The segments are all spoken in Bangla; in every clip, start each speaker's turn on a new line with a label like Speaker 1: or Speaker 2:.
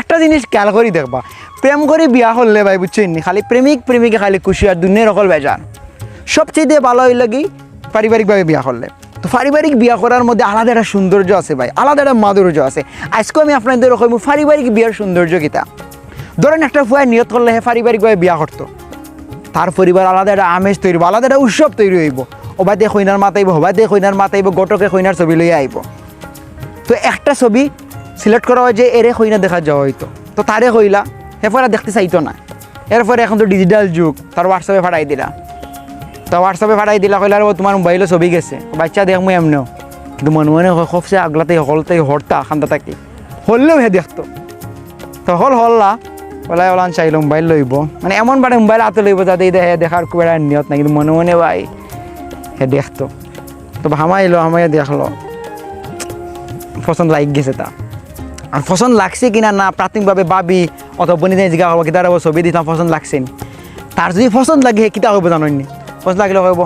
Speaker 1: একটা জিনিস খেয়াল করি দেখবা, প্রেম করে বিয়া করলে ভাই বুঝছেন নি, খালি প্রেমিক প্রেমিকা খালি খুশি আর দুনিয়ার অকল বেজার। সবচেয়ে ভালো হইল কি পারিবারিকভাবে বিয়া করলে। তো পারিবারিক বিয়া করার মধ্যে আলাদা একটা সৌন্দর্য আছে ভাই, আলাদা একটা মাধুর্য আছে। আজকেও আমি আপনাদের কইব পারিবারিক বিয়ার সৌন্দর্য কিতা। ধরেন একটা ফুয়া নিয়ত করলে হে পারিবারিকভাবে বিয়া করতো, তার পরিবার আলাদা একটা আমেজ তৈরি হইব, আলাদা একটা উৎসব তৈরি হইব। ওবাদে কইনার মাতাইব, হবাদে কইনার মাতাইব, গটকে কইনার ছবি লইয়া আইব। তো একটা ছবি সিলেক্ট করা হয় যে এরে কইনা দেখা যাওয়া হইতো, তো তারে কইলা এরপরে দেখতে চাইতো না। এরপরে এখন তো ডিজিটাল যুগ, তার হোয়াটসঅ্যাপে ফাটাই দিলা। তো হোয়াটসঅ্যাপে ফাটাই দিলা, কইলা আর তোমার মোবাইলে ছবি গেছে, বাচ্চা দেখমু এমনিও। কিন্তু মনে মনে সবচেয়ে আগলাতেই সকলতেই হরতা খান্দা থাকি হললেও হে দেখতো। তো হল্লা ওলাই ওলান চাইলো মোবাইল লইব, মানে এমন বারে মোবাইল হাতে লইব যাতে হে দেখার খুব একটা নিয়ত নাই, কিন্তু মনে মনে ভাই হে দেখতো। তো হামাইলো, হামাইয়া দেখলো, পছন্দ লাগ গেছে তা। আর পছন্দ লাগছে কিনা না প্রাথমিকভাবে ভাবি অথবা বনি জিজ্ঞাসা করবো কিতার ছবি দিতাম পছন্দ লাগছে নি। তার যদি পছন্দ লাগে কিতা হইব জানেননি, পছন্দ লাগলে কইব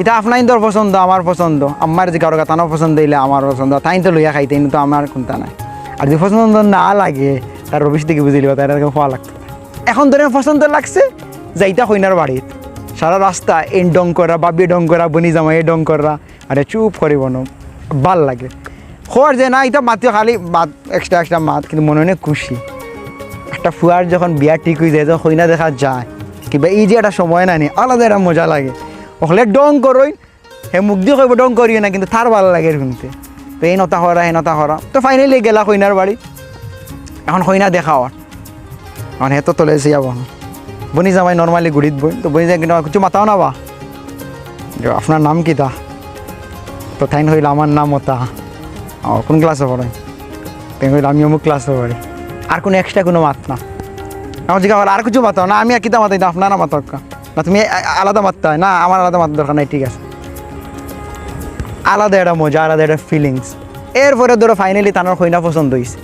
Speaker 1: এটা আপনার তোর পছন্দ আমার পছন্দ, আমার যে কারো তানো পছন্দ দিলে আমার পছন্দ, তাই তো লইয়া খাইতে কিন্তু আমার কোনটা নাই। আর যদি পছন্দ না লাগে তার রবিশ থেকে বুঝে লিব, তাই খাওয়া লাগতো। এখন ধরেন পছন্দ লাগছে যাইতা কইনার বাড়িত, সারা রাস্তা এন ডং করা, বাবি ডং করা, বনি জামাই ডং করা, আরে চুপ করিব না, ভাল লাগে। খোয়ার যে না এটা মাতিও খালি মাত এক্সট্রা এক্সট্রা মাত, কিন্তু মনে মনে খুশি। একটা ফুয়ার যখন বিয়া ঠিক হয়ে যায়, যখন কইনা দেখা যায় কিংবা এই যে একটা সময় নানি আলাদা একটা মজা লাগে। ওখানে ডং করই হে মুখ দিয়ে কইব ডং করিও না, কিন্তু তার ভালো লাগে শুনতে। তো এই নতা হরা হে নতা হরা, তো ফাইনালি গেলা কইনার বাড়ি। এখন কইনা দেখা হওয়ার এখন হে তো তলেছে যাব, বনি জামাই নর্মালি ঘুরিত বই, তো বনি যাই কিন্তু কিছু মাতাও না বা আপনার নাম কি তা, তো তাইন হইল আমার নাম ওতা। কোন ক্লাসে পড়ে, তাই হইল আমি অমুক ক্লাসে পড়ি। আর কোনো এক্সট্রা কোনো মাত না। আমার জিজ্ঞাসা আর কিছু মাতাও না, আমি আর কিতা মাতাই আপনারা মাতাও না, তুমি আলাদা মাততে হয় না, আমার আলাদা মাতার দরকার নাই, ঠিক আছে। আলাদা একটা মজা, আলাদা একটা ফিলিংস। এরপরে ধরো ফাইনালি তার কইনা পছন্দ হয়েছে।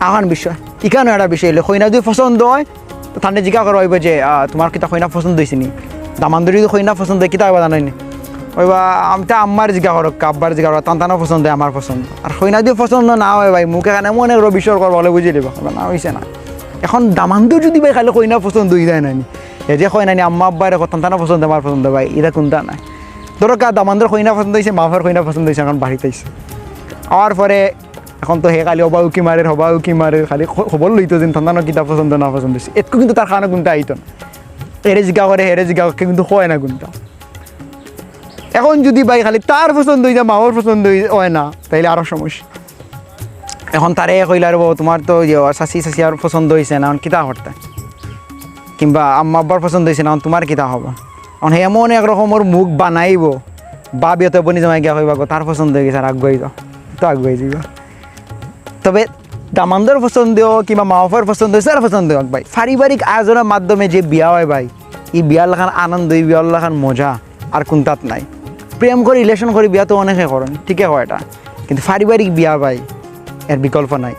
Speaker 1: এখন বিষয় ইকানো একটা বিষয় হইলে কইনা যদি পছন্দ হয় তো তাহলে জিজ্ঞাসা করা হইব যে তোমার কিতা কইনা পছন্দ হয়েছে নি। দামান্দর যদি কইনা পছন্দ হয় কিতা হইবা জানাই নি, ওইবা আমি তো আমার জিজ্ঞাসা করো, আব্বার জিজ্ঞাসা করো, টানটানো পছন্দ হয় আমার পছন্দ। আর কইনা যদি পছন্দ না হয় ভাই মুখে এখানে মনে করো বিষয় করবো বলে বুঝে দেবো না হয়েছে না। এখন দামান্দর যদি ভাই খালি কইনা পছন্দ হয়ে যায় নানি, এই যে কই নানি আম্মা আব্বার টানটানো পছন্দ আমার পছন্দ ভাই, এটা কোনটা নাই। ধরো দামান্দর কইনা পছন্দ হয়েছে, মাফের কইনা পছন্দ হয়েছে, এখন বাড়িতে আইছে। আওয়ার পরে এখন তো হে খালি হবা উকি মারে, হবা উকি মারে, খালি খবর লইতো যে ঠান্ডা কিতা পছন্দ না পছন্দ হয়েছে। এতকু কিন্তু তার খানা কোনটা আইতো না, হেরে জিজ্ঞা করে হেরে জিজ্ঞা করে, কিন্তু হয় না কোনটা। এখন যদি ভাই খালি তার পছন্দ হয়ে যায়, মাওর পছন্দ হয় না, তাইলে আরও সমস্যা। এখন তারে কইলা রে তোমার তো চাচি চাচি আর পছন্দ হয়েছে না, কিতা করতে, কিংবা আম্মা আব্বার পছন্দ হয়েছে না, তোমার কিতা হবো। এখন এমন একরকমের মুখ বানাইব, বাবিয়তে বনি জমাই গিয়া কইবা তার পছন্দ হয়ে গেছে আর আগুয়াই যাও, তো আগুয়াই যাইবা। তবে দামান্দর পছন্দ কিংবা মা বাবার পছন্দ হয়েছে আর পছন্দ হোক ভাই, পারিবারিক আয়োজনের মাধ্যমে যে বিয়া হয় ভাই, এই বিয়ার লাখান আনন্দ, এই বিয়ার লাখান মজা আর কোনটাত নাই। প্রেম করে রিলেশন করে বিয়া তো অনেকে করেন, ঠিকই হয় এটা, কিন্তু পারিবারিক বিয়া ভাই এর বিকল্প নাই।